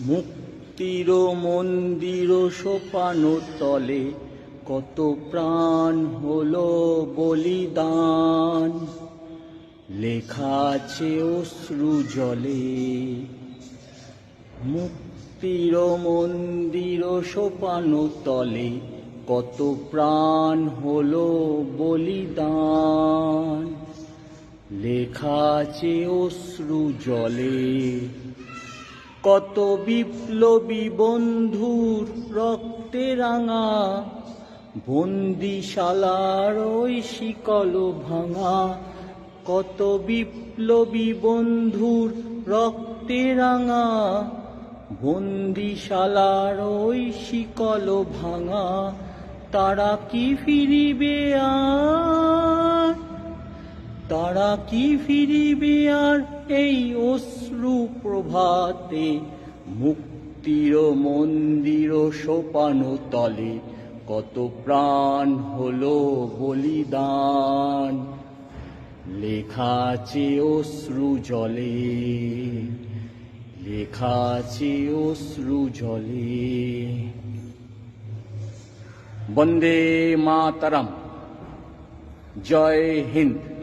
মুক্তির মন্দির সোপান তলে কত প্রাণ হলো বলিদান, লেখা আছে অশ্রু জলে। মুক্তির মন্দির সোপান তলে কত প্রাণ হলো বলিদান, লেখা আছে অশ্রু জলে। কত বিপ্লবী বন্ধুর রক্তে রাঙা, বন্দিশালার ওই শিকল ভাঙা। কত বিপ্লবী বন্ধুর রক্তে রাঙা, বন্দিশালার ওই শিকল ভাঙা। তারা কি ফিরিবে আর, তারা কি ফিরিবে আর এই অশ্রু প্রভাতে। মুক্তির মন্দির সোপান তলে কত প্রাণ হলো বলিদান, লেখা আছে অশ্রু জলে, লেখা আছে অশ্রু জলে। বন্দে মাতরম। জয় হিন্দ।